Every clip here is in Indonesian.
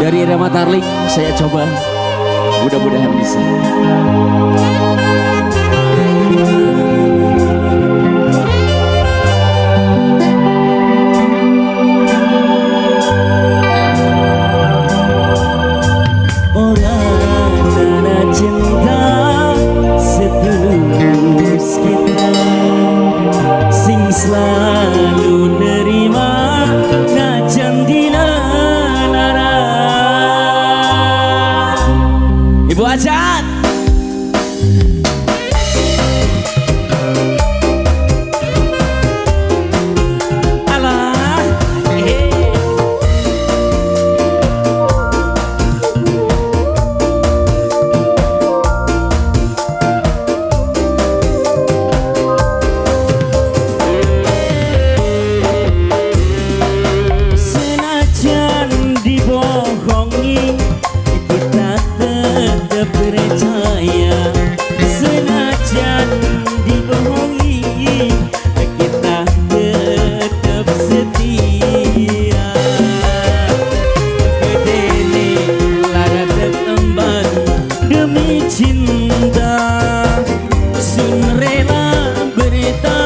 Dari Rama Tarling saya coba, mudah-mudahan bisa. Selalu nerima najan dina lara. Ibu Ajat alah dibohongi kita tetap percaya, senajan dibohongi kita tetap setia. Kedene lara tetemban demi cinta, sun rela bertahan.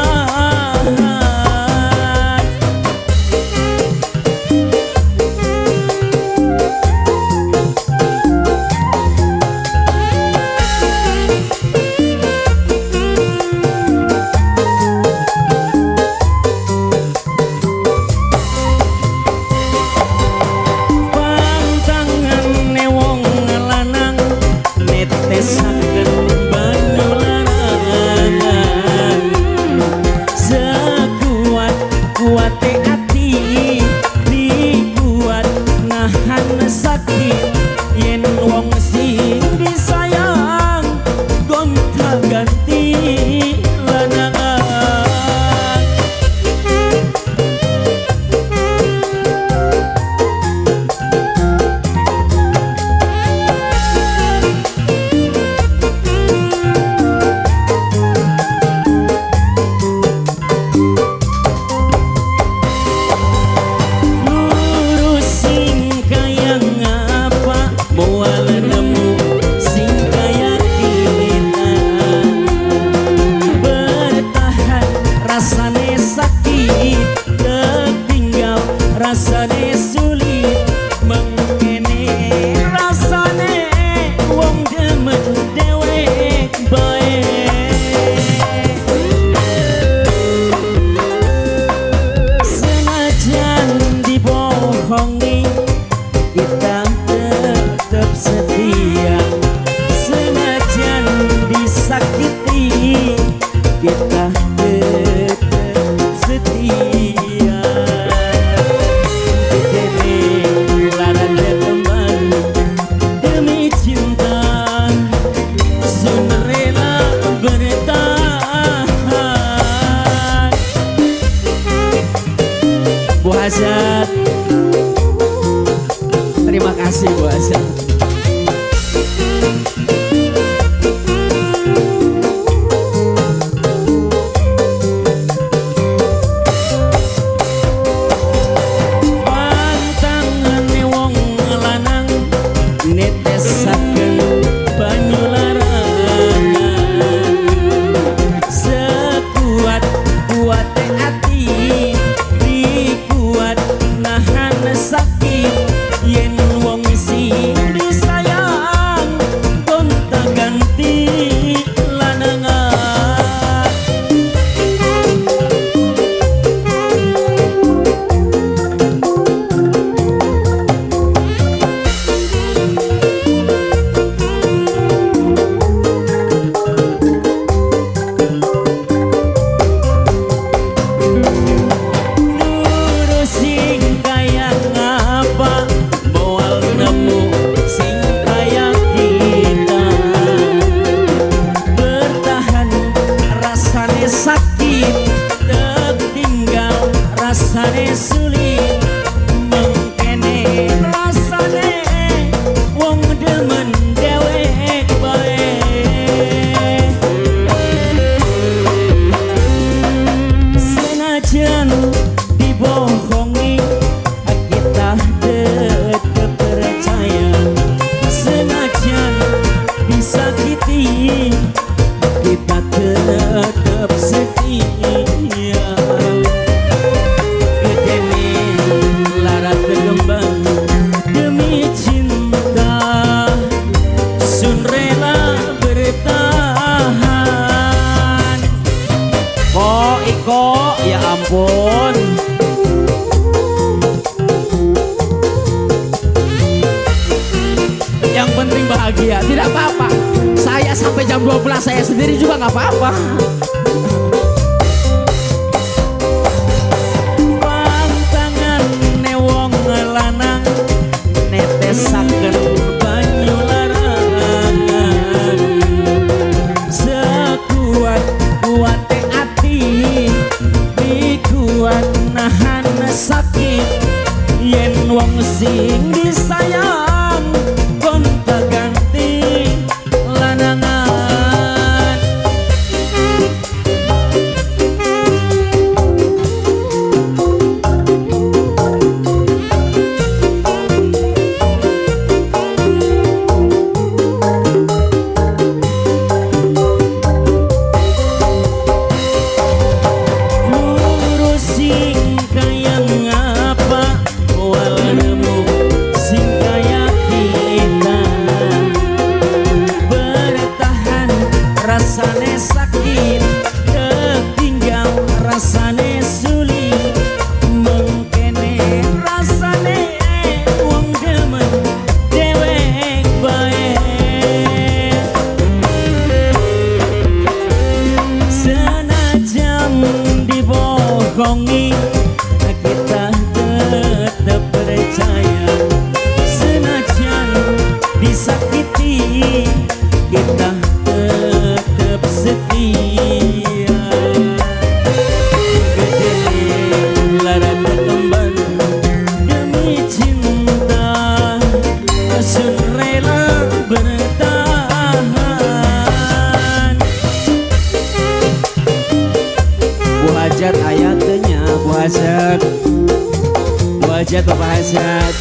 Sakit yen wong sing disayang gonta ganti lanangan. Rasane sakit tertinggal, rasane sulit mengkene, rasane wong demen dewek bae. Senajan dibohongi kita tetap setia, senajan disakiti kita setia. Kedene lara tetemban demi cinta, sun rela bertahan. Bu Hazat, terima kasih Bu Hazat. Netesaken banyu larangan, sekuat kuate ati dikuat nahan sakit yen wong sing disayang gonta ganti lanangan. Sakit tertinggal, rasane sulit mengkene, rasane wong demen dewek bae. Senajan dibohongi kita bahagia. Tidak apa-apa. Saya sampai jam 12 saya sendiri juga nggak apa-apa. Pantangane wong lanang netesaken banyu larangan. Sekuat kuate ati dikuat nahan sakit. Yen wong sing disayang gonta ganti lanangan. Lurus sing kayang apa walemu sing kaya kita. Bertahan rasane sakit, tertinggal rasane sulit. Mengkene rasane wong demen dewek bae. Senajan dibohongi kita tetap percaya. Senajan disakiti kita tetap setia. Gede larat kemban demi cinta, sun rela bertahan. Bu Hajat ayatnya Bu Hajat. Bu Hajat Bapak Hajat.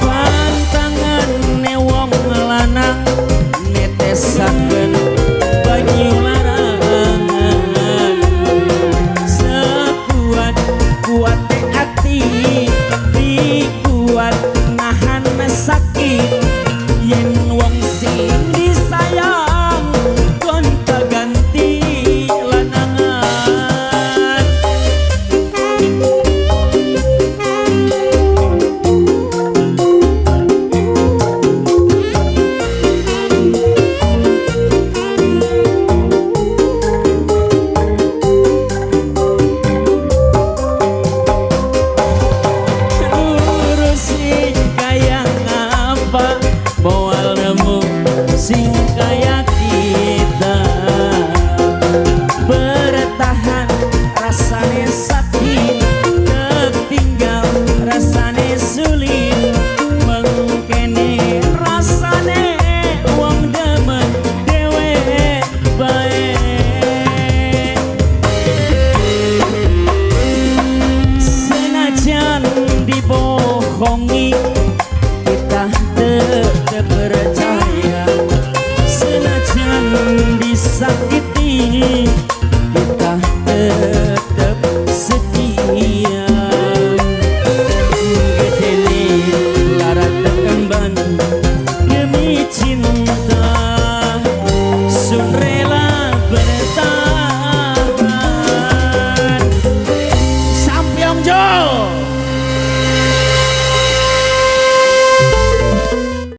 Pantangane wong lanang netesaken banyu larangan. Sekuat kuate ati dikuat nahan sakit. Yen wong sing disayang gonta ganti lanangan. Lurus sing kayang apa moal nemu sing kaya